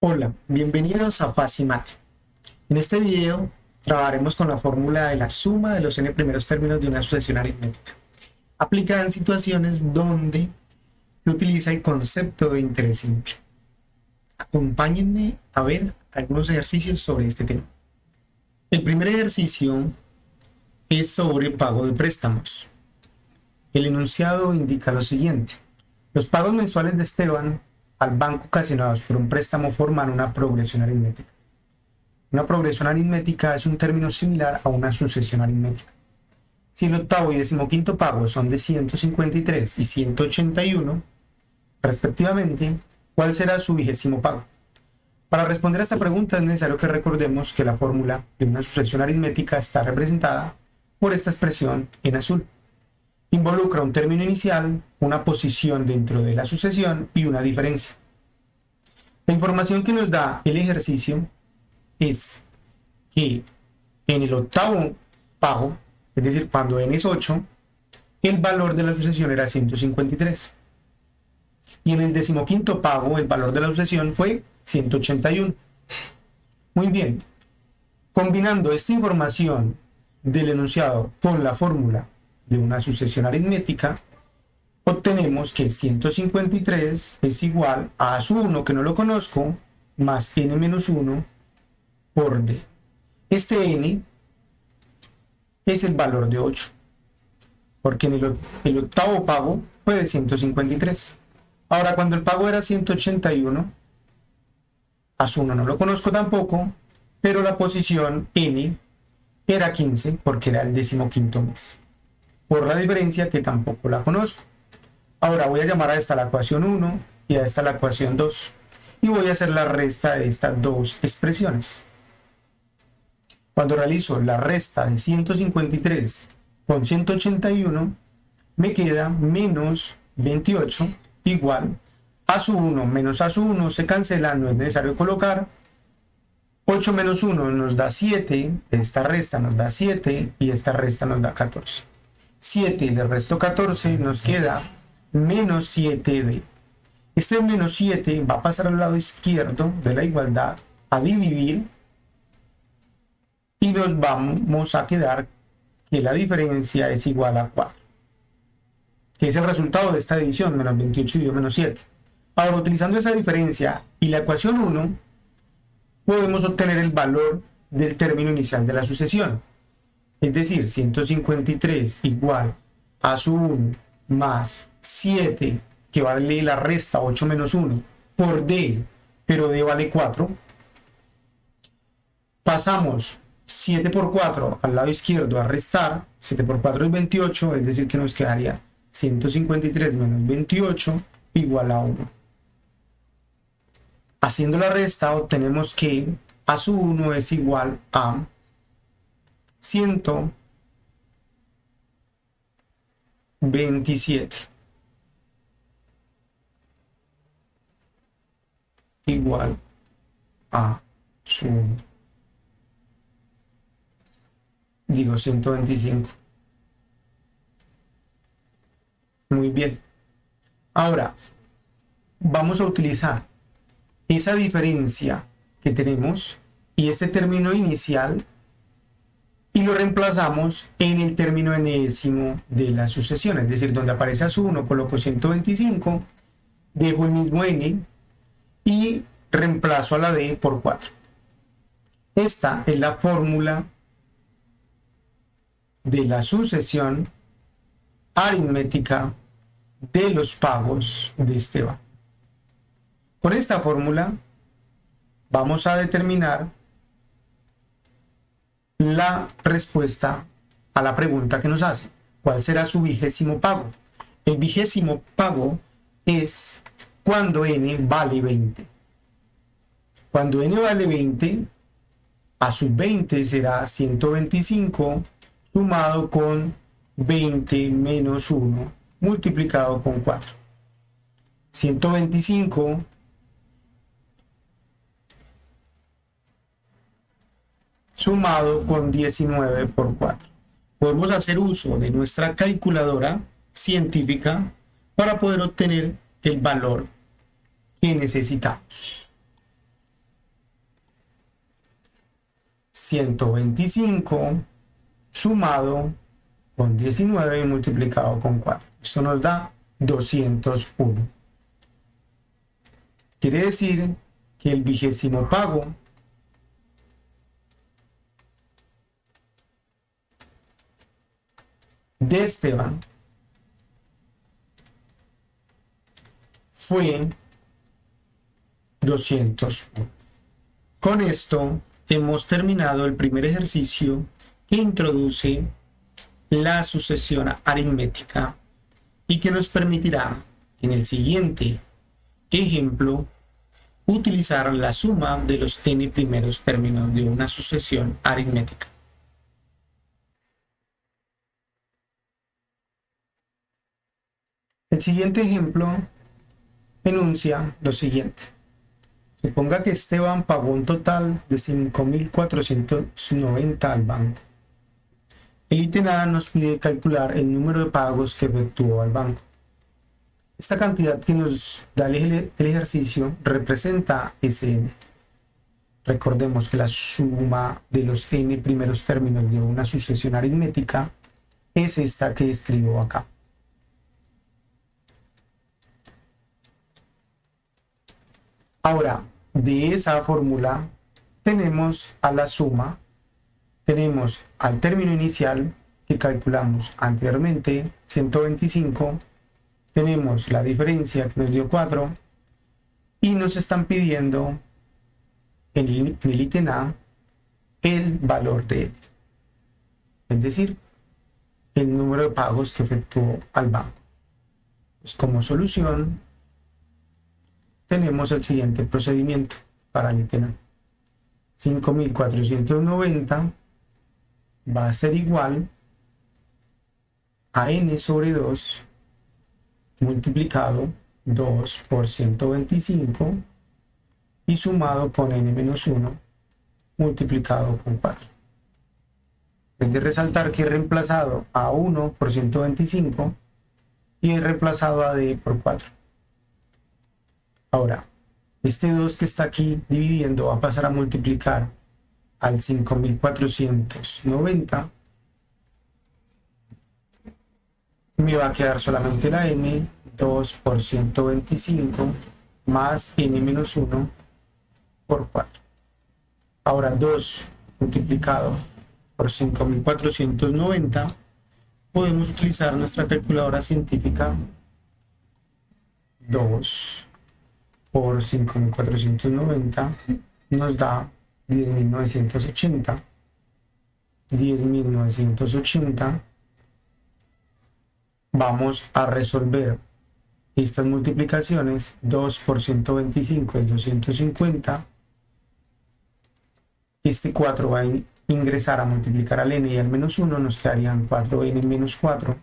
Hola, bienvenidos a Facimate. En este video trabajaremos con la fórmula de la suma de los n primeros términos de una sucesión aritmética, aplicada en situaciones donde se utiliza el concepto de interés simple. Acompáñenme a ver algunos ejercicios sobre este tema. El primer ejercicio es sobre pago de préstamos. El enunciado indica lo siguiente: los pagos mensuales de Esteban al banco ocasionados por un préstamo forman una progresión aritmética. Una progresión aritmética es un término similar a una sucesión aritmética. Si el octavo y decimoquinto pago son de 153 y 181, respectivamente, ¿cuál será su vigésimo pago? Para responder a esta pregunta es necesario que recordemos que la fórmula de una sucesión aritmética está representada por esta expresión en azul. Involucra un término inicial, una posición dentro de la sucesión y una diferencia. La información que nos da el ejercicio es que en el octavo pago, es decir, cuando n es 8, el valor de la sucesión era 153. Y en el decimoquinto pago, el valor de la sucesión fue 181. Muy bien. Combinando esta información del enunciado con la fórmula de una sucesión aritmética, obtenemos que 153 es igual a A1, que no lo conozco, más n menos 1 por d. Este n es el valor de 8, porque en el octavo pago fue de 153. Ahora, cuando el pago era 181, A1 no lo conozco tampoco, pero la posición n era 15, porque era el decimoquinto mes, por la diferencia que tampoco la conozco. Ahora voy a llamar a esta la ecuación 1 y a esta la ecuación 2, y voy a hacer la resta de estas dos expresiones. Cuando realizo la resta de 153 con 181, me queda menos 28 igual a su 1 menos a su 1 se cancela, no es necesario colocar. 8 menos 1 nos da 7, esta resta nos da 7 y esta resta nos da 14. 7 le resto 14, nos queda menos 7b. Este menos 7 va a pasar al lado izquierdo de la igualdad a dividir, y nos vamos a quedar que la diferencia es igual a 4, que es el resultado de esta división, menos 28 dividido menos 7. Ahora, utilizando esa diferencia y la ecuación 1, podemos obtener el valor del término inicial de la sucesión. Es decir, 153 igual a su 1 más 7, que vale la resta 8 menos 1, por d, pero d vale 4. Pasamos 7 por 4 al lado izquierdo a restar. 7 por 4 es 28, es decir que nos quedaría 153 menos 28 igual a 1. Haciendo la resta obtenemos que a su 1 es igual a 127 igual a su 1. Digo 125. Muy bien. Ahora vamos a utilizar esa diferencia que tenemos y este término inicial y lo reemplazamos en el término enésimo de la sucesión, es decir, donde aparece a su 1 coloco 125, dejo el mismo n y reemplazo a la d por 4. Esta es la fórmula de la sucesión aritmética de los pagos de Esteban. Con esta fórmula vamos a determinar la respuesta a la pregunta que nos hace: ¿cuál será su vigésimo pago? El vigésimo pago es cuando n vale 20. Cuando n vale 20, a su 20 será 125 sumado con 20 menos 1 multiplicado con 4. 125 sumado con 19 por 4. Podemos hacer uso de nuestra calculadora científica para poder obtener el valor que necesitamos. 125 sumado con 19 y multiplicado con 4. Esto nos da 201. Quiere decir que el 20º pago de Esteban fue 201. Con esto hemos terminado el primer ejercicio que introduce la sucesión aritmética y que nos permitirá en el siguiente ejemplo utilizar la suma de los n primeros términos de una sucesión aritmética. El siguiente ejemplo enuncia lo siguiente. Suponga que Esteban pagó un total de 5.490 al banco. El ítem A nos pide calcular el número de pagos que efectuó al banco. Esta cantidad que nos da el ejercicio representa Sn. Recordemos que la suma de los n primeros términos de una sucesión aritmética es esta que escribo acá. Ahora, de esa fórmula tenemos a la suma, tenemos al término inicial que calculamos anteriormente, 125, tenemos la diferencia que nos dio 4 y nos están pidiendo en el ítem A el valor de él, es decir, el número de pagos que efectuó al banco. Pues como solución tenemos el siguiente procedimiento para el ítem A. 5.490 va a ser igual a n sobre 2 multiplicado 2 por 125 y sumado con n menos 1 multiplicado con 4. Es de resaltar que he reemplazado a 1 por 125 y he reemplazado a d por 4. Ahora, este 2 que está aquí dividiendo va a pasar a multiplicar al 5.490. Me va a quedar solamente la n, 2 por 125 más n menos 1 por 4. Ahora 2 multiplicado por 5.490, podemos utilizar nuestra calculadora científica. 2 por 5.490 nos da 10.980. 10.980. Vamos a resolver estas multiplicaciones. 2 por 125 es 250. Este 4 va a ingresar a multiplicar al n y al menos 1, nos quedarían 4n menos 4.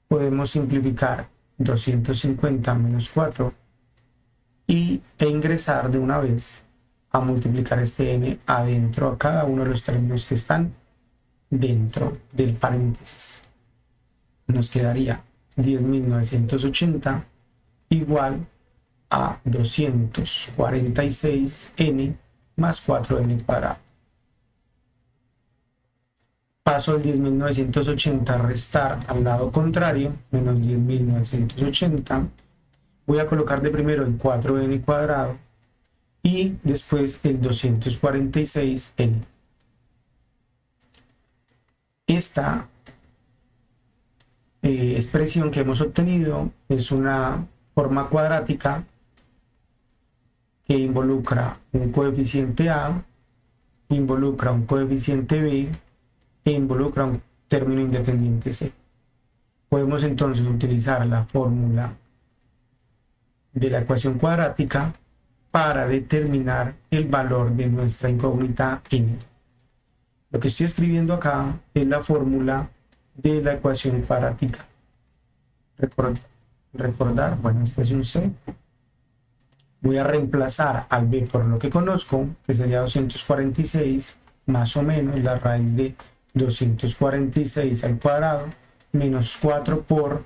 Podemos simplificar 250 menos 4 e ingresar de una vez a multiplicar este n adentro a cada uno de los términos que están dentro del paréntesis. Nos quedaría 10.980 igual a 246n más 4n cuadrado. Paso el 10.980 a restar al lado contrario, menos 10.980. Voy a colocar de primero el 4n cuadrado y después el 246n. Esta expresión que hemos obtenido es una forma cuadrática que involucra un coeficiente a, involucra un coeficiente b e involucra un término independiente c. Podemos entonces utilizar la fórmula de la ecuación cuadrática para determinar el valor de nuestra incógnita n. Lo que estoy escribiendo acá es la fórmula de la ecuación cuadrática. Recordar, bueno, este es un c. Voy a reemplazar al b por lo que conozco, que sería 246 más o menos la raíz de 246 al cuadrado menos 4 por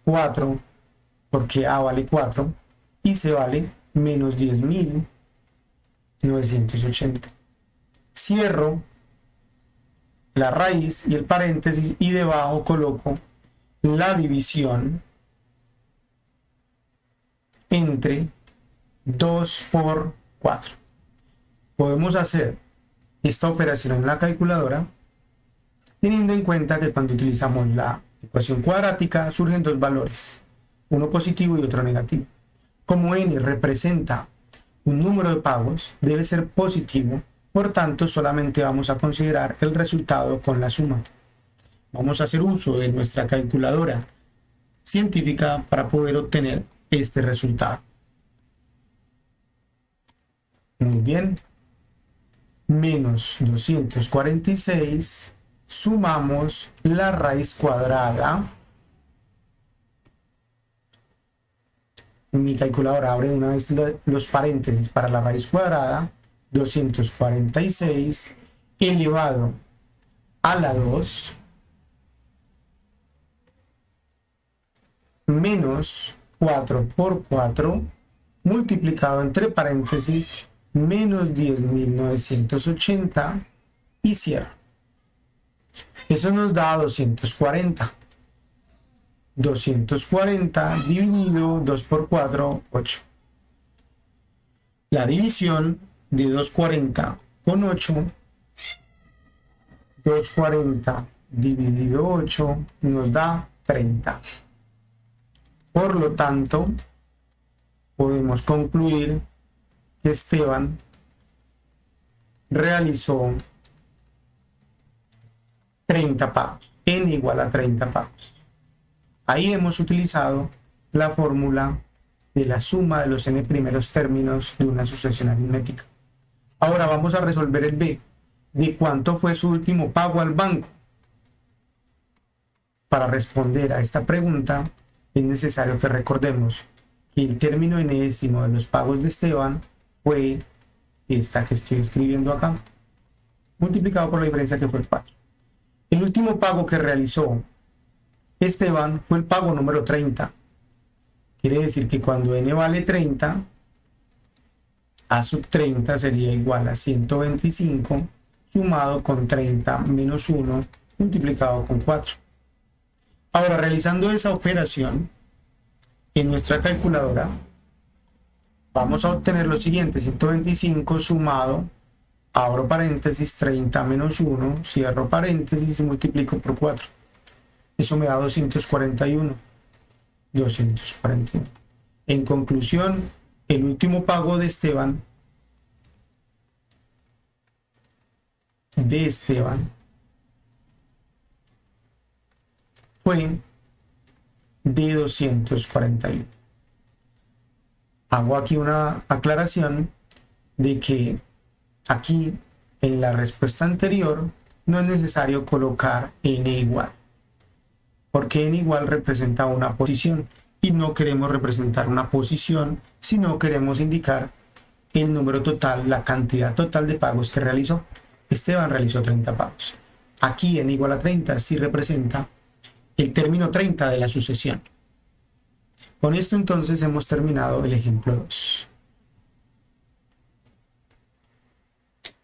4, porque a vale 4 y c vale menos 10.980. Cierro la raíz y el paréntesis y debajo coloco la división entre 2 por 4. Podemos hacer esta operación en la calculadora teniendo en cuenta que cuando utilizamos la ecuación cuadrática surgen dos valores, uno positivo y otro negativo. Como n representa un número de pagos, debe ser positivo, por tanto solamente vamos a considerar el resultado con la suma. Vamos a hacer uso de nuestra calculadora científica para poder obtener este resultado. Muy bien. Menos 246, sumamos la raíz cuadrada. Mi calculadora abre una vez los paréntesis para la raíz cuadrada. 246 elevado a la 2 menos 4 por 4 multiplicado entre paréntesis menos 10.980 y cierro. Eso nos da 240. 240 dividido 2 por 4, 8. La división de 240 con 8, 240 dividido 8 nos da 30. Por lo tanto, podemos concluir que Esteban realizó 30 pagos, n igual a 30 pagos. Ahí hemos utilizado la fórmula de la suma de los n primeros términos de una sucesión aritmética. Ahora vamos a resolver el b, de cuánto fue su último pago al banco. Para responder a esta pregunta es necesario que recordemos que el término enésimo de los pagos de Esteban fue esta que estoy escribiendo acá, multiplicado por la diferencia que fue 4. El último pago que realizó Esteban fue el pago número 30. Quiere decir que cuando n vale 30, a sub 30 sería igual a 125 sumado con 30 menos 1 multiplicado con 4. Ahora, realizando esa operación en nuestra calculadora, vamos a obtener lo siguiente: 125 sumado, abro paréntesis, 30 menos 1, cierro paréntesis y multiplico por 4. Eso me da 241. 241. En conclusión, el último pago de Esteban fue de 241. Hago aquí una aclaración de que aquí en la respuesta anterior no es necesario colocar n igual, porque n igual representa una posición y no queremos representar una posición, sino queremos indicar el número total, la cantidad total de pagos que realizó. Esteban realizó 30 pagos. Aquí n igual a 30 sí representa el término 30 de la sucesión. Con esto entonces hemos terminado el ejemplo 2.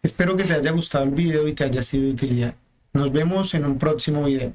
Espero que te haya gustado el video y te haya sido de utilidad. Nos vemos en un próximo video.